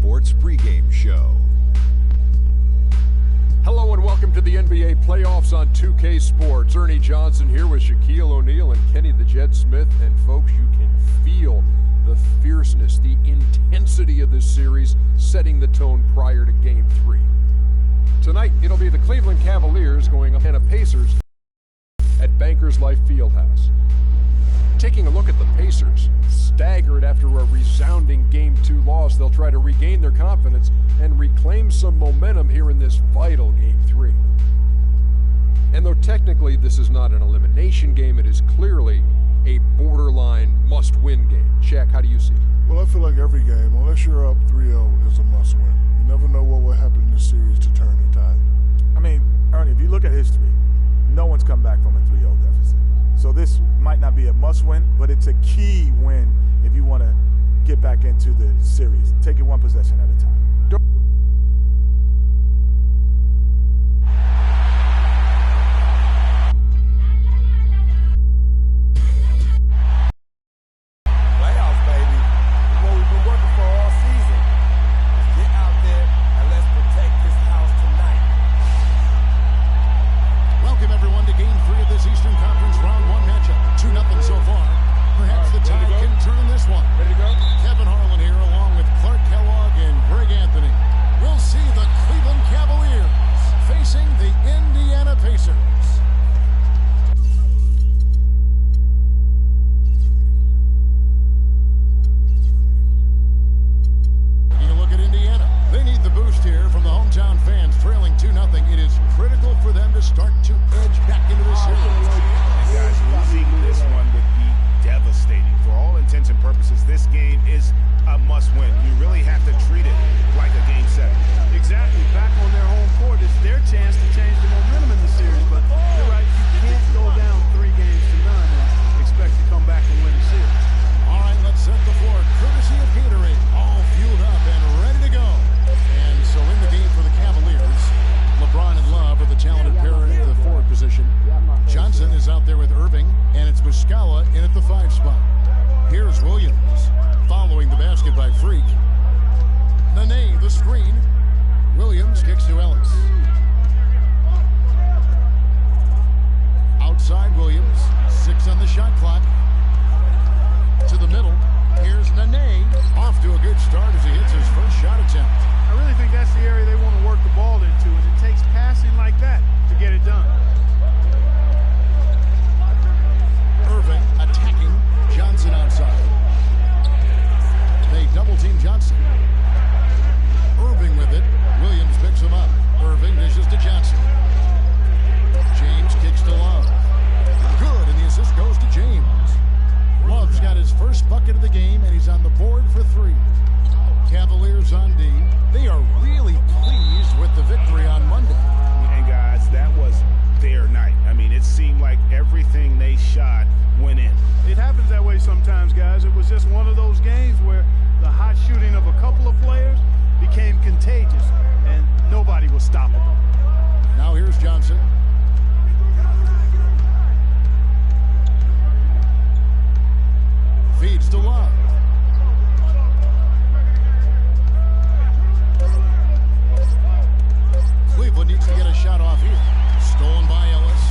Sports pregame show. Hello and welcome to the NBA playoffs on 2K Sports. Ernie Johnson here with Shaquille O'Neal and Kenny the Jet Smith. And folks, you can feel the fierceness, the intensity of this series setting the tone prior to Game 3. Tonight, it'll be the Cleveland Cavaliers going up and Pacers at Bankers Life Fieldhouse. Taking a look at the Pacers, staggered after a resounding Game 2 loss, they'll try to regain their confidence and reclaim some momentum here in this vital Game 3. And though technically this is not an elimination game, it is clearly a borderline must-win game. Shaq, how do you see it? Well, I feel like every game, unless you're up 3-0, is a must-win. You never know what will happen in this series to turn the tide. I mean, Ernie, if you look at history, no one's come back from a 3-0 deficit. So this might not be a must-win, but it's a key win if you want to get back into the series. Take it one possession at a time. Playoffs, baby. It's what we've been working for all season. Let's get out there and let's protect this house tonight. Welcome, everyone, to Game 3 of this Eastern Conference Round 1 matchup. 2-0 so far. Perhaps the tide can turn in this one. Ready to go? Kevin Harlan here along with Clark Kellogg and Greg Anthony. We'll see the Cleveland Cavaliers facing the Indiana Pacers. Taking a look at Indiana. They need the boost here from the hometown fans. Trailing 2-0. It is critical for them to start to edge back into this series. And guys, losing this one would be devastating. For all intents and purposes, this game is a must-win. You really have to treat it like a Game 7. Exactly. Back on their home court, it's their chance to change the momentum in the series. But you're right, you can't go down 3 games to none and expect to come back and win the series. All right, let's set the floor. Courtesy of Gatorade, all fueled up and ready to go. And so in the game for the Cavaliers, LeBron and Love are the talented pair in the forward position. Johnson is out there with Irving, and it's Muscala in at the 5 spot. Here's Williams, following the basket by Freak. Nene, the screen. Williams kicks to Ellis. Outside Williams, 6 on the shot clock. To the middle, here's Nene, off to a good start as he hits his first shot attempt. I really think that's the area they want to work the ball into, and it takes passing like that to get it done. Irving attacking Johnson outside. They double-team Johnson. Irving with it. Williams picks him up. Irving dishes to Johnson. James kicks to Love. Good, and the assist goes to James. Love's got his first bucket of the game, and he's on the board for 3. Cavaliers on D. They are really pleased with the victory on Monday. And guys, that was their night. I mean, it seemed like everything they shot went in. It happens that way sometimes, guys. It was just one of those games where the hot shooting of a couple of players became contagious, and nobody was stoppable. Now here's Johnson. Feeds to Love. Cleveland needs to get a shot off here. Stolen by Ellis.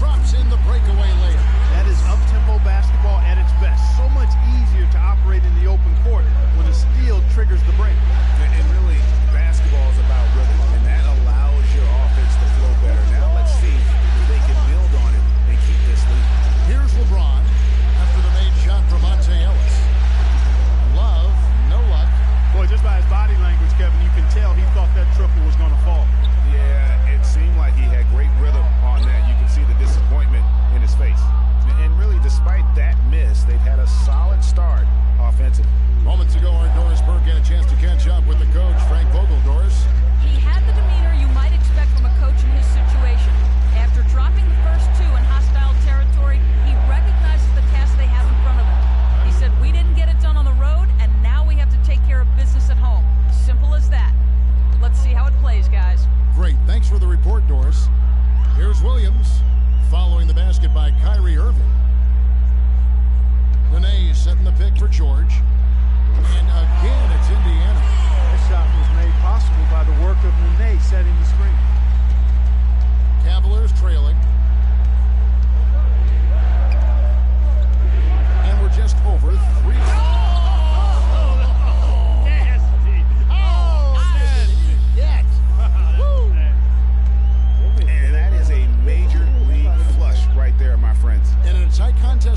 Drops in the breakaway layup. That is up-tempo basketball at its best. So much easier to operate in the open court when a steal triggers the break. And really, basketball is about rhythm, and that allows your offense to flow better. Now let's see if they can build on it and keep this lead. Here's LeBron after the made shot from Monte Ellis. Love, no luck. Boy, just by his body language, Kevin, you can tell he thought that triple was going to fall. Yeah, it seemed like he had great rhythm on that. You can see the disappointment in his face. And really, despite that miss, they've had a solid start offensively. Moments ago, our Doris Burke had a chance to catch up with the coach, Frank Vogel. Doris? He had the demeanor you might expect from a coach in his situation. After dropping the first 2 in hostile territory, he recognizes the task they have in front of him. He said, we didn't get it done on the road, and now we have to take care of business at home. Simple as that. Let's see how it plays, guys. Great. Thanks for the report, Doris. Here's Williams, following the basket by Kyrie Irving. Nene setting the pick for George. And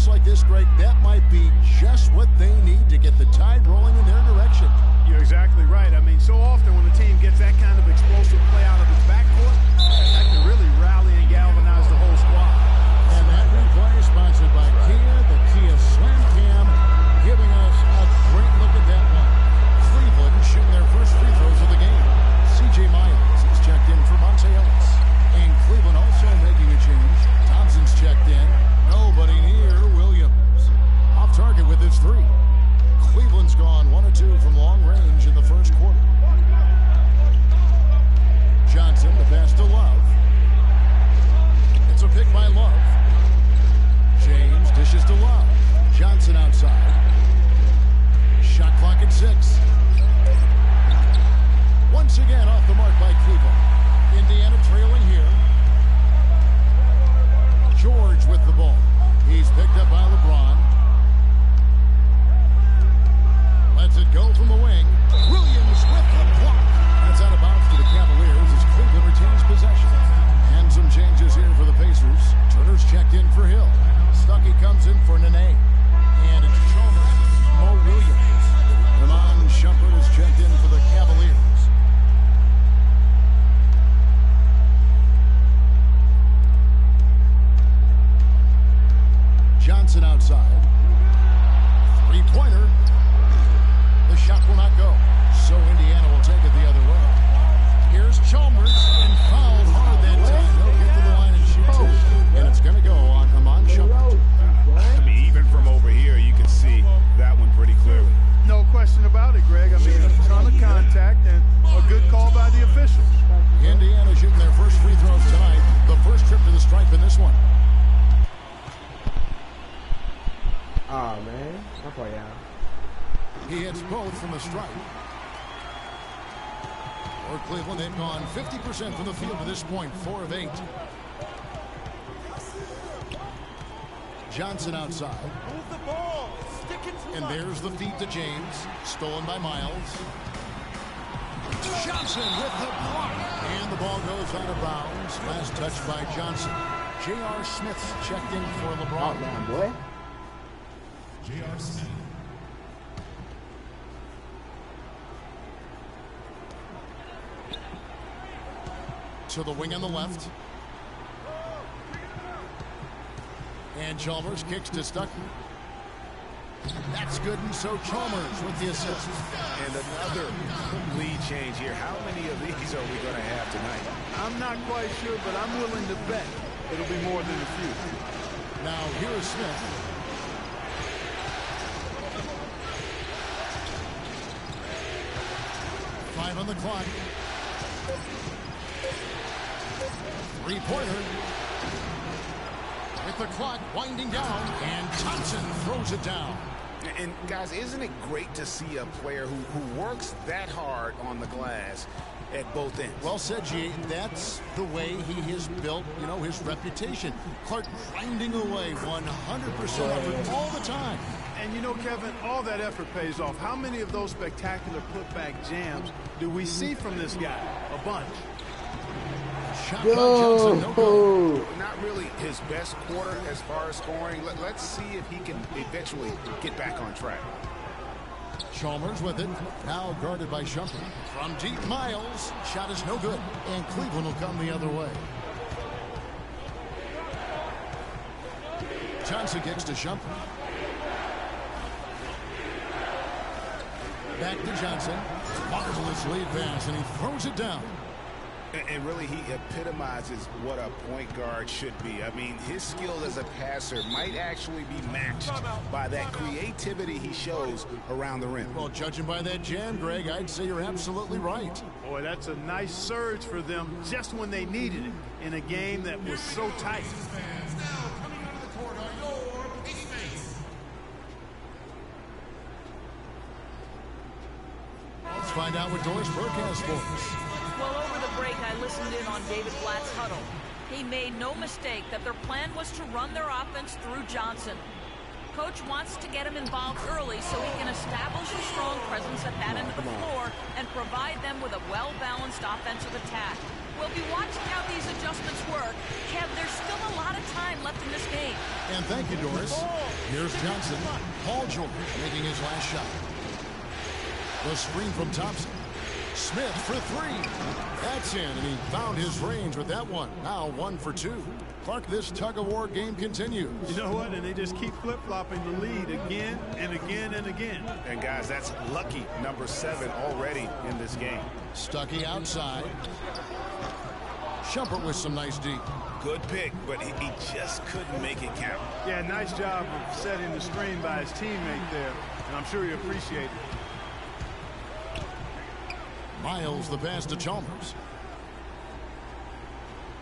just like this, Greg, that might be just what they need to get the tide rolling in their direction. You're exactly right. I mean, so often when a team gets that kind of explosive play out of its backcourt, that can really rally and galvanize the whole squad. And that replay is sponsored by Kia, the Kia Slam Cam, giving us a great look at that one. Cleveland shooting their first free throws of the game. C.J. Miles is checked in for Monte Ellis. And Cleveland also making a change. Thompson's checked in. Nobody near Williams. Off target with his three. Cleveland's gone 1 of 2 from long range in the first quarter. Johnson, the pass to Love. It's a pick by Love. James dishes to Love. Johnson outside. Shot clock at 6. Once again off the mark by Cleveland. Indiana trailing here. George with the ball. He's picked up by LeBron. Lets it go from the wing. Williams with the block. That's out of bounds to the Cavaliers as Cleveland retains possession. And some changes here for the Pacers. Turner's checked in for Hill. Stuckey comes in for Nene. And it's Chalmers. Mo Williams. Ramon Shumpert is checked in for the Cavaliers. Johnson outside. Three-pointer. The shot will not go. So Indiana will take it the other way. Here's Chalmers and fouled hard that time. He'll get to the line and shoot two. And it's going to go on Ramon Shumpert. I mean, even from over here, you can see that one pretty clearly. No question about it, Greg. I mean, a ton of contact and a good call by the officials. Indiana shooting their first free throws tonight. The first trip to the stripe in this one. Oh, man. That's for y'all. He hits both from the stripe. For Cleveland, they've gone 50% from the field to this point, 4 of 8. Johnson outside. Move the ball. Stick it to And there's the feed to James. Stolen by Miles. Johnson with the block. And the ball goes out of bounds. Last touch by Johnson. J.R. Smith's checked in for LeBron. Oh, man, boy. J.R. Smith. To the wing on the left. And Chalmers kicks to Stuckey. That's good, and so Chalmers with the assist. And another lead change here. How many of these are we going to have tonight? I'm not quite sure, but I'm willing to bet it'll be more than a few. Now here is Smith. Five on the clock. Three-pointer. With the clock winding down, and Thompson throws it down. And guys, isn't it great to see a player who works that hard on the glass at both ends? Well said, G. That's the way he has built, his reputation. Clark grinding away 100% effort all the time. And Kevin, all that effort pays off. How many of those spectacular putback jams do we see from this guy? A bunch. Shot by Johnson, no good. Not really his best quarter as far as scoring. Let's see if he can eventually get back on track. Chalmers with it. Now guarded by Shumpert. From deep, Miles. Shot is no good. And Cleveland will come the other way. Johnson kicks to Shumpert. Back to Johnson. Marvelous lead pass, and he throws it down. And really, he epitomizes what a point guard should be. I mean, his skill as a passer might actually be matched by that creativity he shows around the rim. Well, judging by that jam, Greg, I'd say you're absolutely right. Boy, that's a nice surge for them just when they needed it in a game that was so tight. Let's find out what Doris Burke has for us. Well, over the break, I listened in on David Blatt's huddle. He made no mistake that their plan was to run their offense through Johnson. Coach wants to get him involved early so he can establish a strong presence at that end of the floor and provide them with a well-balanced offensive attack. We'll be watching how these adjustments work. Kev, there's still a lot of time left in this game. And thank you, Doris. Here's Johnson. Paul George making his last shot. The screen from Thompson. Smith for three. That's in, and he found his range with that one. Now 1 for 2. Clark, this tug-of-war game continues. You know what? And they just keep flip-flopping the lead again and again and again. And, guys, that's lucky number 7 already in this game. Stuckey outside. Shumpert with some nice D. Good pick, but he just couldn't make it count. Yeah, nice job of setting the screen by his teammate there, and I'm sure he appreciated it. Miles the pass to Chalmers.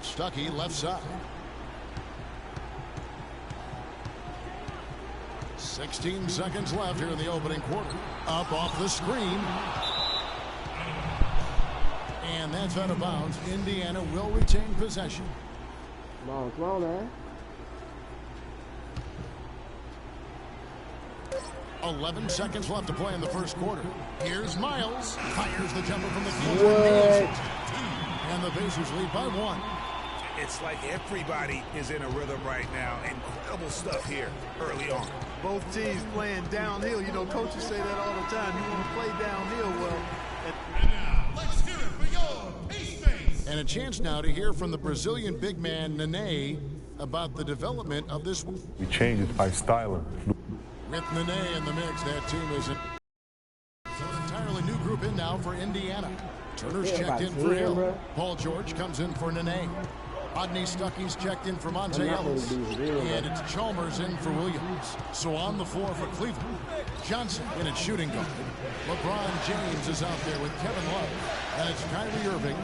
Stuckey left side. 16 seconds left here in the opening quarter. Up off the screen. And that's out of bounds. Indiana will retain possession. Come on, man. 11 seconds left to play in the first quarter. Here's Miles. Fires the jumper from the field. And the Pacers lead by 1. It's like everybody is in a rhythm right now. Incredible stuff here early on. Both teams playing downhill. You know, coaches say that all the time. You want to play downhill. Well, and now, let's hear it for your Pace. And a chance now to hear from the Brazilian big man, Nene, about the development of this. We changed it by styling. With Nene in the mix, that team is an entirely new group in now for Indiana. Turner's checked in for Hill. Paul George comes in for Nene. Rodney Stuckey's checked in for Monte Ellis. And it's Chalmers in for Williams. So on the floor for Cleveland, Johnson in at shooting guard. LeBron James is out there with Kevin Love. And it's Kyrie Irving.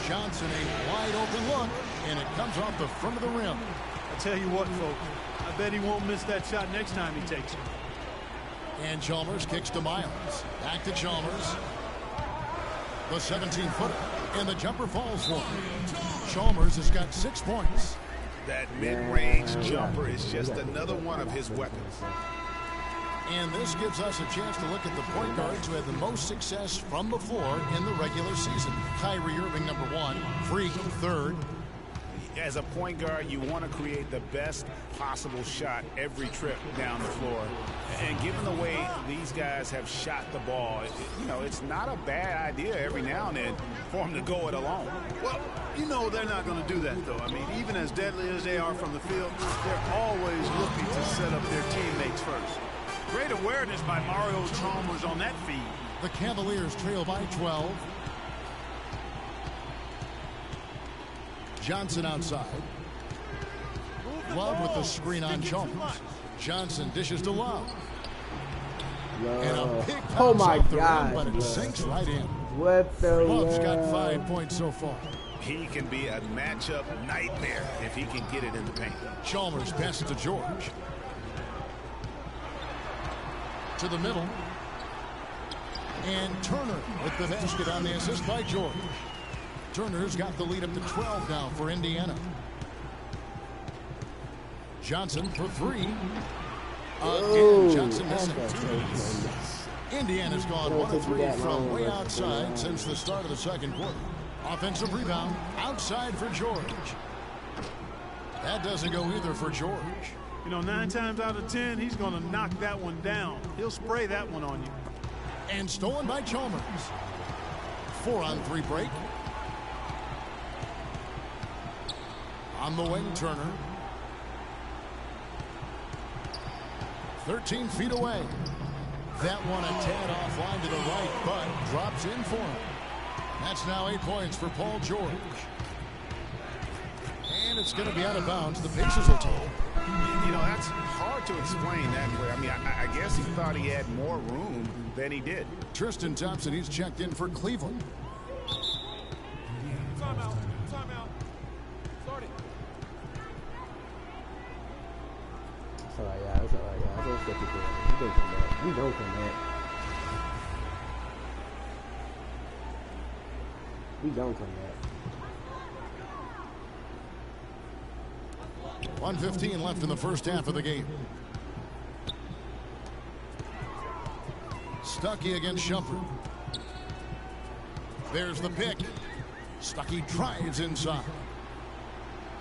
Johnson a wide open look, and it comes off the front of the rim. I tell you what, folks, I bet he won't miss that shot next time he takes it. And Chalmers kicks to Miles. Back to Chalmers. The 17-footer. And the jumper falls for him. Chalmers has got 6 points. That mid-range jumper is just another one of his weapons. And this gives us a chance to look at the point guards who had the most success from the floor in the regular season. Kyrie Irving, number 1. Freak, 3rd. As a point guard, you want to create the best possible shot every trip down the floor. And given the way these guys have shot the ball, you know, it's not a bad idea every now and then for them to go it alone. Well, you know they're not going to do that, though. I mean, even as deadly as they are from the field, they're always looking to set up their teammates first. Great awareness by Mario Chalmers on that feed. The Cavaliers trail by 12. Johnson outside. Love with the screen on Chalmers. Johnson dishes to Love. And a big Oh my God! But it sinks right in. What the Love's got 5 points so far. He can be a matchup nightmare if he can get it in the paint. Chalmers passes to George. To the middle. And Turner with the basket on the assist by George. Turner's got the lead up to 12 now for Indiana. Johnson for 3. Again, Johnson missing. Indiana's gone 1 of 3 from way outside since the start of the second quarter. Offensive rebound outside for George. That doesn't go either for George. You know, 9 times out of 10, he's going to knock that one down. He'll spray that one on you. And stolen by Chalmers. 4-on-3 break. On the wing, Turner. 13 feet away. That one a tad offline to the right, but drops in for him. That's now 8 points for Paul George. And it's going to be out of bounds. The Pacers will take. You know, that's hard to explain that way. I mean, I guess he thought he had more room than he did. Tristan Thompson, he's checked in for Cleveland. Timeout. Start it. It's all right, y'all. It's all right, y'all. Don't step it there. We don't come back. We don't come back. We don't come back. 1:15 left in the first half of the game. Stuckey against Shumpert. There's the pick. Stuckey drives inside.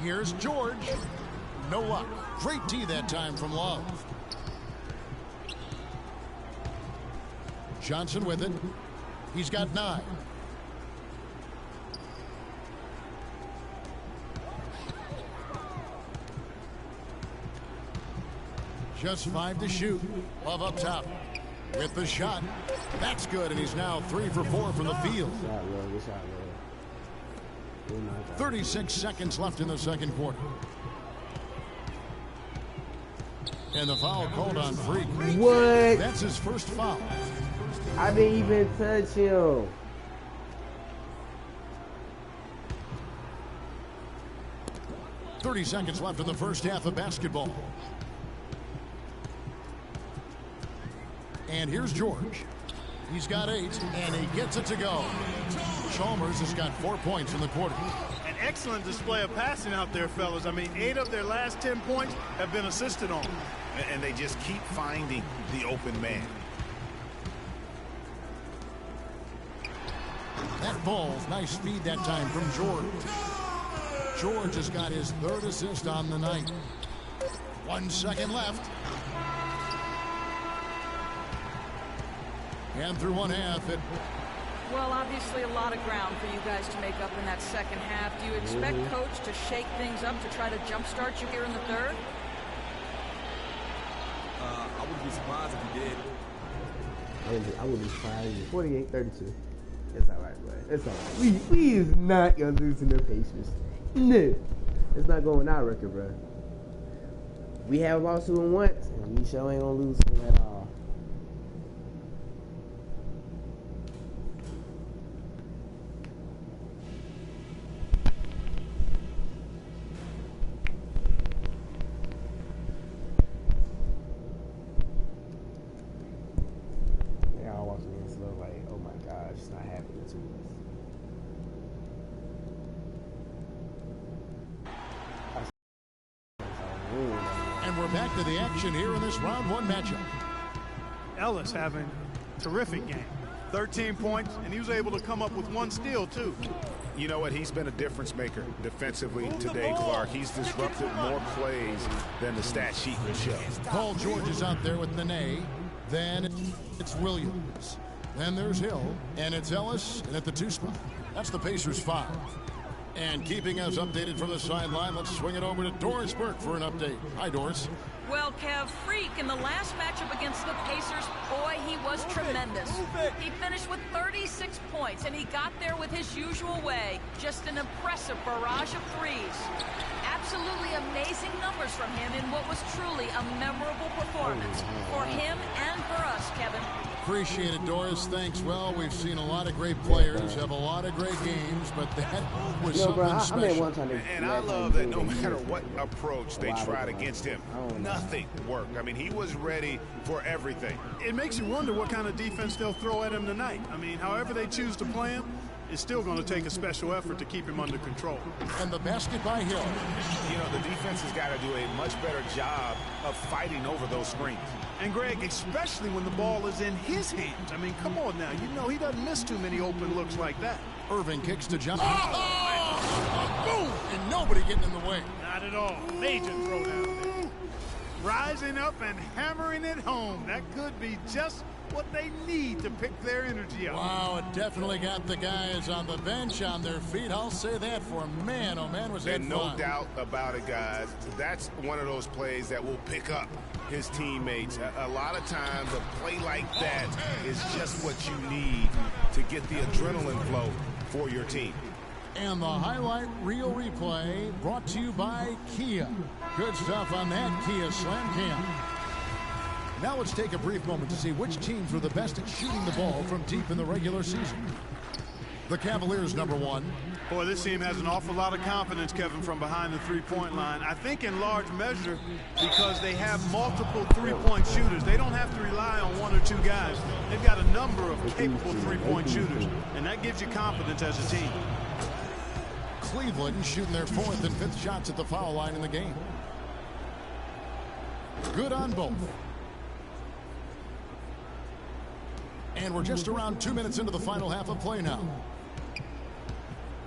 Here's George. No luck. Great D that time from Love. Johnson with it. He's got 9. Just 5 to shoot. Love up top with the shot. That's good, and he's now 3 for 4 from the field. 36 seconds left in the second quarter. And the foul called on Freak. What? That's his first foul. I didn't even touch him. .30 seconds left in the first half of basketball. And here's George. He's got 8, and he gets it to go. Chalmers has got 4 points in the quarter. An excellent display of passing out there, fellas. I mean, 8 of their last 10 points have been assisted on. And they just keep finding the open man. That ball, nice speed that time from George. George has got his 3rd assist on the night. 1 second left. And through one half, Well, obviously a lot of ground for you guys to make up in that second half. Do you expect Coach to shake things up to try to jumpstart you here in the third? I wouldn't be surprised if he did. I wouldn't be surprised. 48-32. It's all right, boy. It's all right. We is not going to lose to the Pacers. No. It's not going our record, bro. We have lost to them once, and we sure ain't going to lose to them at all. And we're back to the action here in this round 1 matchup. Ellis having a terrific game. 13 points, and he was able to come up with 1 steal, too. You know what? He's been a difference maker defensively today, Clark. He's disrupted more plays than the stat sheet would show. Paul George is out there with Nene. Then it's Williams. Then there's Hill. And it's Ellis. And at the 2 spot, that's the Pacers 5. And keeping us updated from the sideline, let's swing it over to Doris Burke for an update. Hi, Doris. Well, Kev, Freak in the last matchup against the Pacers, boy, he was tremendous. He finished with 36 points, and he got there with his usual way. Just an impressive barrage of threes. Absolutely amazing numbers from him in what was truly a memorable performance for him and for us, Kevin. Appreciate it, Doris. Thanks. Well, we've seen a lot of great players have a lot of great games, but that was something special. And I love that no matter what approach they tried against him, nothing worked. I mean, he was ready for everything. It makes you wonder what kind of defense they'll throw at him tonight. I mean, however they choose to play him, it's still going to take a special effort to keep him under control. And the basket by Hill. You know, the defense has got to do a much better job of fighting over those screens. And, Greg, especially when the ball is in his hands. I mean, come on now. You know he doesn't miss too many open looks like that. Irving kicks to Johnson. Boom! And nobody getting in the way. Not at all. Major throw down there. Rising up and hammering it home. That could be just what they need to pick their energy up. Wow, it definitely got the guys on the bench on their feet. I'll say that for a man. Oh, man, was that fun. And no doubt about it, guys. That's one of those plays that will pick up his teammates. A lot of times a play like that is just what you need to get the adrenaline flow for your team. And the highlight reel replay brought to you by Kia. Good stuff on that Kia Slam Cam. Now let's take a brief moment to see which teams were the best at shooting the ball from deep in the regular season. The Cavaliers, number 1. Boy, this team has an awful lot of confidence, Kevin, from behind the three-point line. I think in large measure because they have multiple three-point shooters. They don't have to rely on 1 or 2 guys. They've got a number of capable three-point shooters, and that gives you confidence as a team. Cleveland shooting their 4th and 5th shots at the foul line in the game. Good on both. And we're just around 2 minutes into the final half of play now.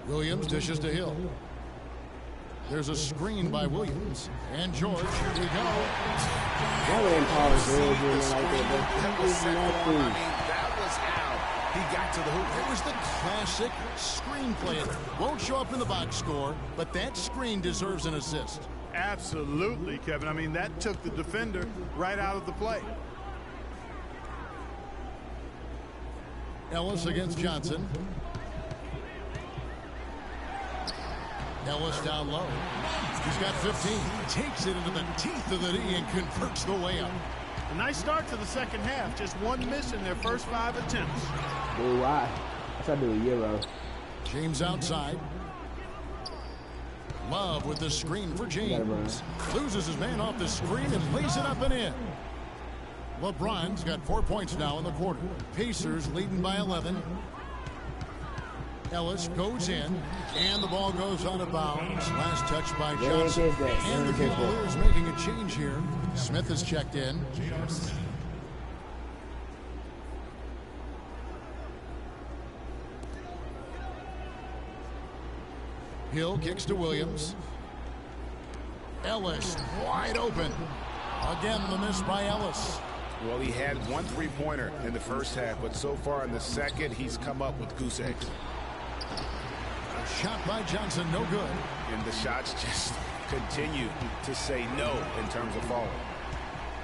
Williams dishes to Hill. There's a screen by Williams. And George, here we go. That was how he got to the hoop. It was the classic screen play. It won't show up in the box score, but that screen deserves an assist. Absolutely, Kevin. I mean, that took the defender right out of the play. Ellis against Johnson. Ellis down low. He's got 15. Takes it into the teeth of the knee and converts the layup. A nice start to the second half. Just one miss in their first 5 attempts. Dude, why? I tried to do a Euro. James outside. Love with the screen for James. Loses his man off the screen and lays it up and in. LeBron's got 4 points now in the quarter. Pacers leading by 11. Ellis goes in, and the ball goes out of bounds. Last touch by Johnson. And the Cavaliers making a change here. Smith is checked in. Hill kicks to Williams. Ellis wide open. Again, the miss by Ellis. Well, he had 1 3-pointer in the first half, but so far in the second, he's come up with goose eggs. Shot by Johnson, no good. And the shots just continue to say no in terms of falling.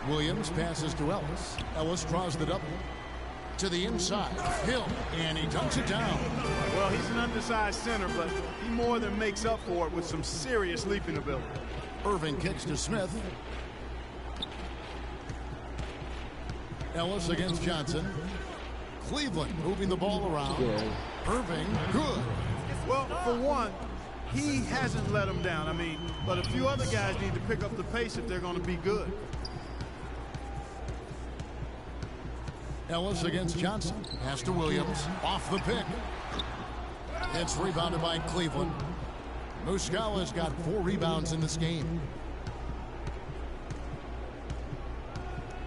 Williams passes to Ellis. Ellis draws the double. To the inside. Hill, and he dunks it down. Well, he's an undersized center, but he more than makes up for it with some serious leaping ability. Irving kicks to Smith. Ellis against Johnson. Cleveland moving the ball around. Irving, good. Well, for one, he hasn't let him down. I mean, but a few other guys need to pick up the pace if they're going to be good. Ellis against Johnson. Pass to Williams. Off the pick. It's rebounded by Cleveland. Muscala's got 4 rebounds in this game.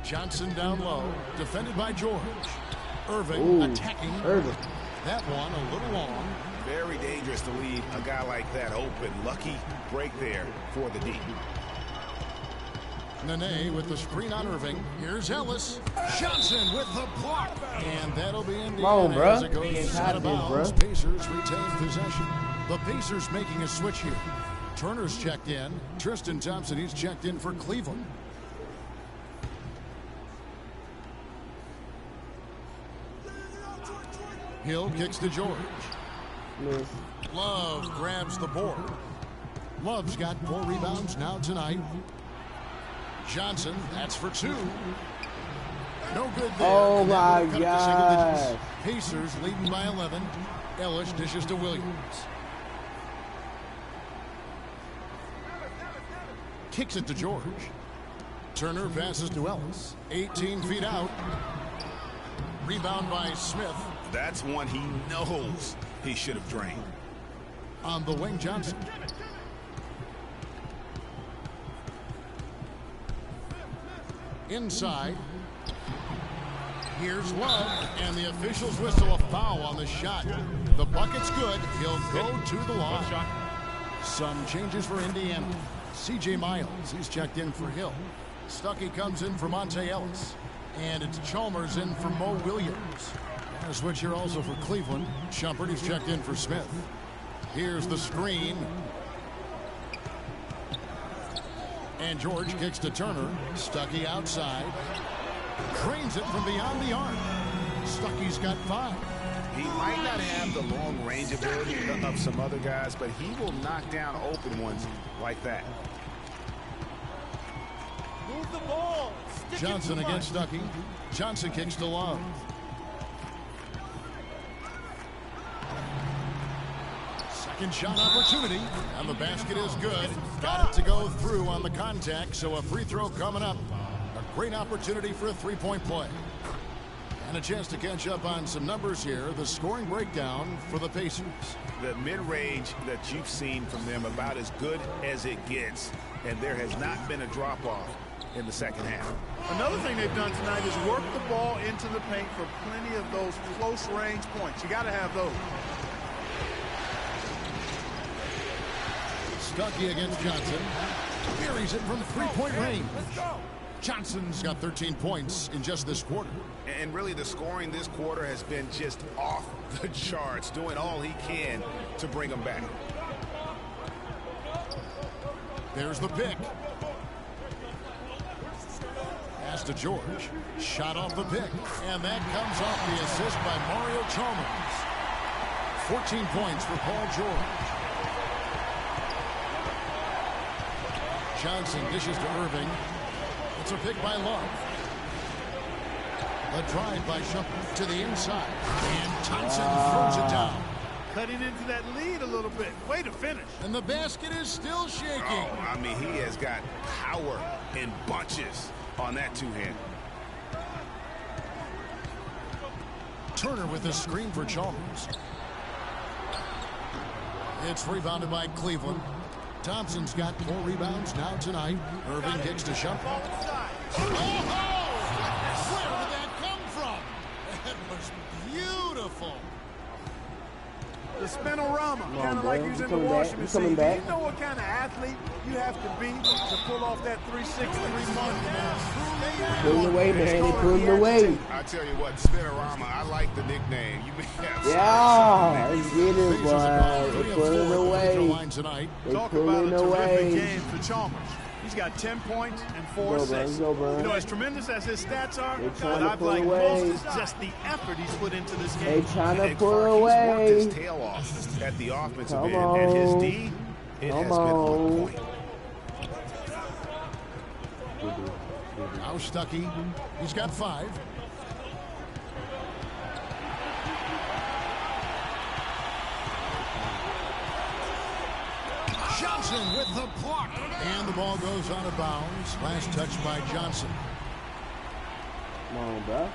Johnson down low. Defended by George. Irving attacking. Irving. That one a little long. Very dangerous to leave a guy like that open. Lucky break there for the D. Nene with the screen on Irving. Here's Ellis. Johnson with the block. And that'll be Indiana as it goes out of bounds. Pacers retain possession. The Pacers making a switch here. Turner's checked in. Tristan Thompson, he's checked in for Cleveland. Hill kicks to George. Love grabs the board. Love's got 4 rebounds now tonight. Johnson, that's for 2. No good there. Oh my God. Pacers leading by 11. Ellis dishes to Williams. Kicks it to George. Turner passes to Ellis. 18 feet out. Rebound by Smith. That's one he knows he should have drained. On the wing, Johnson. Inside. Here's Love, and the officials whistle a foul on the shot. The bucket's good. He'll go to the line. Some changes for Indiana. C.J. Miles, he's checked in for Hill. Stuckey comes in for Monte Ellis. And it's Chalmers in for Mo Williams. And a switch here also for Cleveland. Shumpert, he's checked in for Smith. Here's the screen. And George kicks to Turner. Stuckey outside. Drains it from beyond the arc. Stuckey's got 5. He might not have the long range ability of some other guys, but he will knock down open ones like that. Move the ball. Johnson against Stuckey. Johnson kicks to Love. Second shot opportunity, and the basket is good. Got it to go through on the contact, so a free throw coming up. A great opportunity for a 3-point play. And a chance to catch up on some numbers here. The scoring breakdown for the Pacers. The mid-range that you've seen from them about as good as it gets, and there has not been a drop-off in the second half. Another thing they've done tonight is work the ball into the paint for plenty of those close-range points. You got to have those. Stuckey against Johnson. Buries it from three-point range. Johnson's got 13 points in just this quarter. And really the scoring this quarter has been just off the charts, doing all he can to bring them back. There's the pick. Pass to George. Shot off the pick. And that comes off the assist by Mario Chalmers. 14 points for Paul George. Johnson dishes to Irving. It's a pick by Love. A drive by Shumpert to the inside. And Thompson throws it down. Cutting into that lead a little bit. Way to finish. And the basket is still shaking. Oh, I mean, he has got power in bunches on that two-hand. Turner with a screen for Chalmers. It's rebounded by Cleveland. Thompson's got 4 rebounds now tonight. Irving kicks to Shumpert. Oh! Where did that come from? That was beautiful. The spinorama, kind of like using the washing machine. Do you know what kind of athlete you have to be to pull off that 363 month? Pull him away, man. They pull him away. I tell you what, spinorama, I like the nickname. You may have yeah, let's get it, boy. They pull him away. They pull him away. Game for Chalmers. He's got 10 points and 4 assists. You know, as tremendous as his stats are, what I've liked most is just the effort he's put into this game. They trying to pull away. He's worked his tail off at the offensive end, and his D, it has been on point. Now Stuckey. He's got 5. Johnson with the block. And the ball goes out of bounds. Last touch by Johnson. Come on, bro.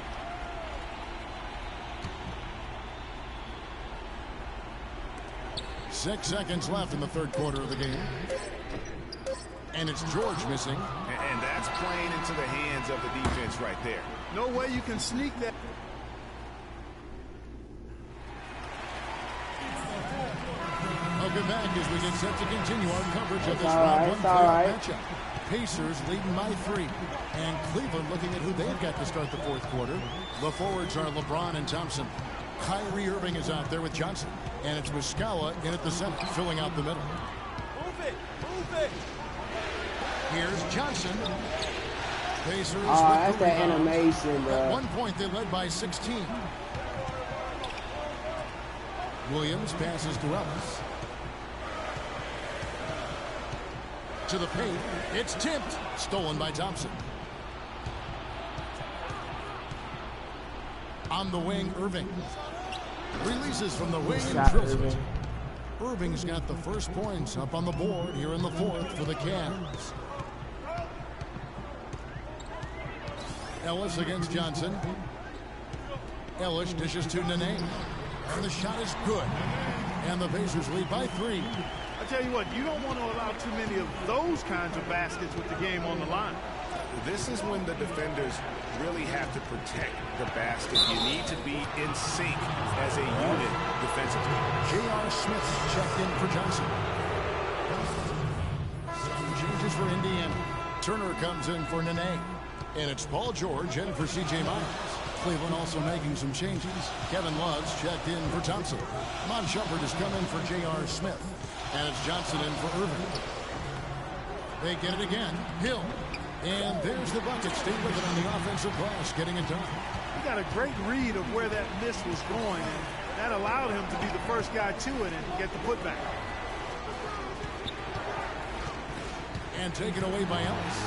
Six seconds left in the third quarter of the game. And it's George missing. And that's playing into the hands of the defense right there. No way you can sneak that. Welcome back as we get set to continue our coverage of this round 1 playoff matchup. Pacers leading by 3. And Cleveland looking at who they've got to start the fourth quarter. The forwards are LeBron and Thompson. Kyrie Irving is out there with Johnson. And it's Muscala in at the center, filling out the middle. Move it. Move it. Here's Johnson. Pacers that's that animation, bro. At one point, they led by 16. Williams passes to Ellis. To the paint. It's tipped. Stolen by Thompson. On the wing, Irving. Releases from the wing and drills it. Irving's got the first points up on the board here in the fourth for the Cavs. Ellis against Johnson. Ellis dishes to Nene. And the shot is good. And the Pacers lead by 3. I tell you what, you don't want to allow too many of those kinds of baskets with the game on the line. This is when the defenders really have to protect the basket. You need to be in sync as a unit defensively. J.R. Smith checked in for Johnson. Some changes for Indiana. Turner comes in for Nene. And it's Paul George in for C.J. Miles. Cleveland also making some changes. Kevin Love's checked in for Thompson. Mon Shumpert has come in for J.R. Smith. And it's Johnson in for Irving. They get it again. Hill. And there's the bucket. Stay with it on the offensive glass, getting it done. He got a great read of where that miss was going, and that allowed him to be the first guy to it and get the putback. And taken away by Ellis.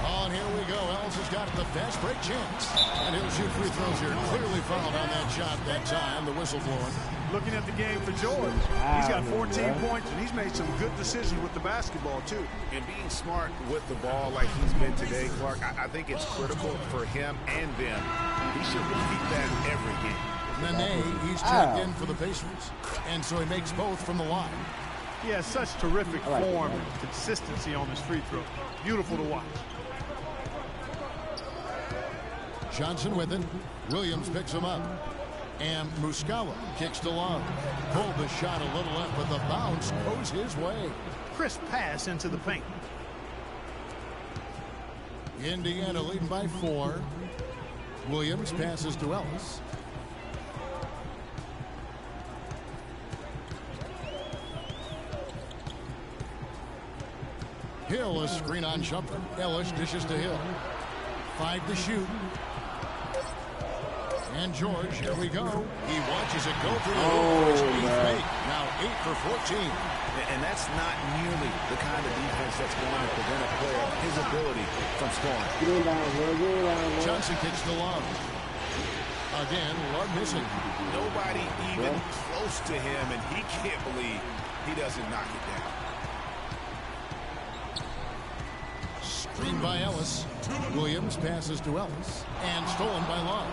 Oh, and here we go. Ellis has got the fast break chance. And he'll shoot free throws here. Clearly fouled on that shot that time. The whistle blowing. Looking at the game for George. He's got 14 points, and he's made some good decisions with the basketball, too. And being smart with the ball like he's been today, Clark, I think it's critical for him and them. He should repeat that every game. Nene, he's checked in for the Pacers. And so he makes both from the line. He has such terrific form and consistency on his free throw. Beautiful to watch. Johnson with it. Williams picks him up. And Muscala kicks to Love. Pulled the shot a little left, but the bounce goes his way. Crisp pass into the paint. Indiana leading by 4. Williams passes to Ellis. Hill, a screen on jumper. Ellis dishes to Hill. 5 to shoot. And George, here we go. He watches it go through the hoop. Now 8 for 14. And that's not nearly the kind of defense that's going to prevent a player of his ability from scoring. Johnson kicks to Love. Again, Love missing. Nobody even close to him, and he can't believe he doesn't knock it down. Screen by Ellis. Williams passes to Ellis. And stolen by Love.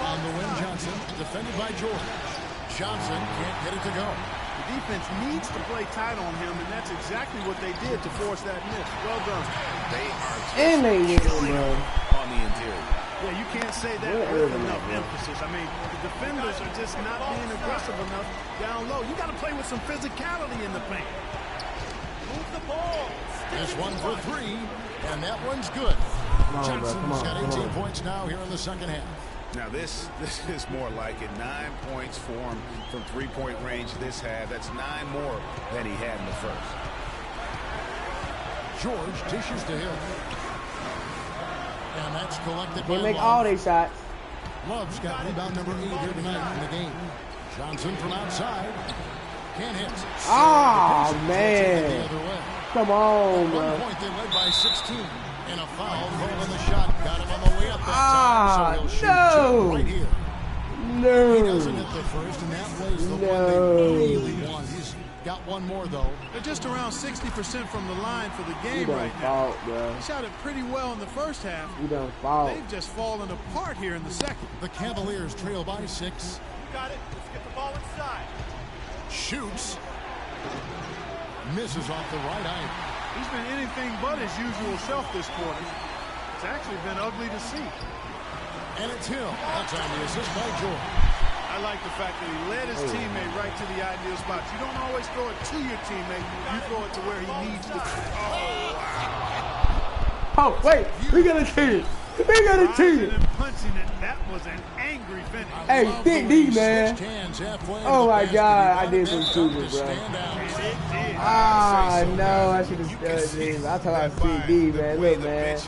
On the wing, Johnson, defended by George. Johnson can't get it to go. The defense needs to play tight on him, and that's exactly what they did to force that miss. Well done. They are killing him on the interior. Yeah, you can't say that with enough emphasis. I mean, the defenders are just not being aggressive enough down low. You got to play with some physicality in the paint. Move the ball. This one for 3, and that one's good. Johnson's got 18 points now here in the second half. Now this is more like it. 9 points for him from three-point range this half. That's 9 more than he had in the first. George dishes to Hill. And that's collected by They make Love. all their shots. Love's got rebound number 8 here tonight in the game. Johnson from outside. Can't hit. Oh, man. The other way. Come on, At bro. one point, they led by 16. And a foul calling the shot. Got him on the way up that time. So he'll shoot 2 right here. No. He doesn't hit the first, and that was the one they really want. He's got one more, though. They're just around 60% from the line for the game You right done now. fault, bro. They shot it pretty well in the first half. You done fault. They've just fallen apart here in the second. The Cavaliers trail by 6. Got it. Let's get the ball inside. Shoots. Misses off the right eye. He's been anything but his usual self this quarter. It's actually been ugly to see. And it's Hill. That's on the assist by George. I like the fact that he led his teammate right to the ideal spots. You don't always throw it to your teammate. You throw it to where he needs to. Oh, wait. We got a team. We got a team. And punching it. That was an angry finish. Hey, Big D, man. Oh, my God. I did some stupid, bro. Ah, no. I should have done this. I thought I was Big D, man. Look, man.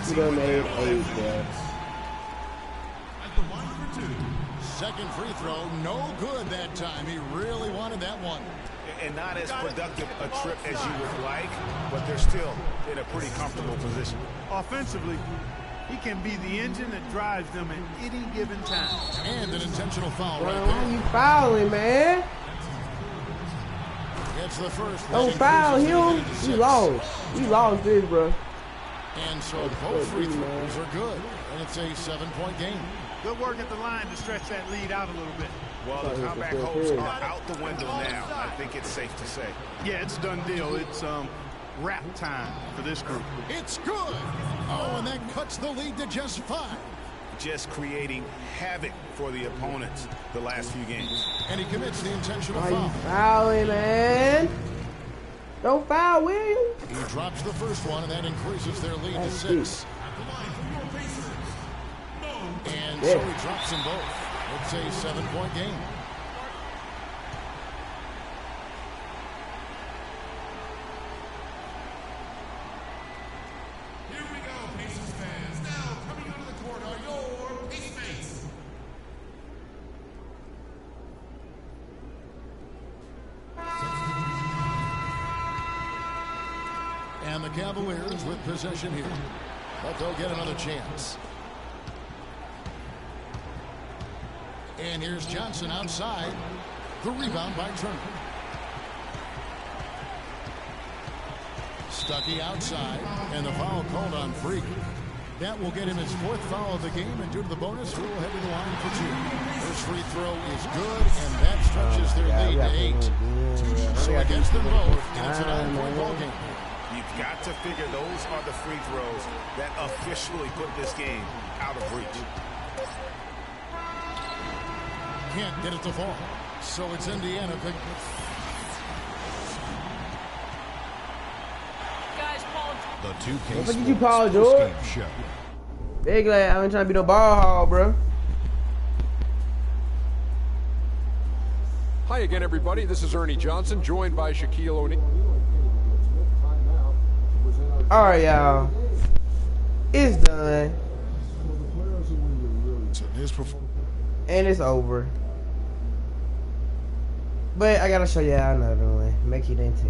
You done made 8, bro. Second free throw, no good that time. He really wanted that one. And not as productive a trip as you would like, but they're still in a pretty comfortable position. Offensively, he can be the engine that drives them at any given time. And an intentional foul Bro, right why there. you fouling, man? It's the first. Don't foul him. He lost. He lost this, bro. And so both free throws are good. And it's a 7-point game. Good work at the line to stretch that lead out a little bit. Well, the comeback hopes are out the window now. I think it's safe to say. Yeah, it's a done deal. It's wrap time for this group. It's good. Oh, and that cuts the lead to just 5. Just creating havoc for the opponents the last few games. And he commits the intentional Why foul. you fouling, man? Don't foul, will you? He drops the first one, and that increases their lead to 6. And so he drops them both. It's a 7-point game. Here we go, Pacers fans. Now coming onto the court are your Pacemates. And the Cavaliers with possession here. But they'll get another chance. And here's Johnson outside. The rebound by Turner. Stuckey outside. And the foul called on Freak. That will get him his 4th foul of the game, and due to the bonus, he will head to the line for 2. First free throw is good, and that stretches their lead to 8. So against them both, and it's a 9-point ball game. You've got to figure those are the free throws that officially put this game out of reach. Can't get it to fall. So it's Indiana. The 2K What you Paul George? Show. Big lad, I ain't trying to be no ball hog, bro. Hi again, everybody. This is Ernie Johnson, joined by Shaquille O'Neal. All right, y'all. It's done. And it's over. But I gotta show y'all another one. Make it into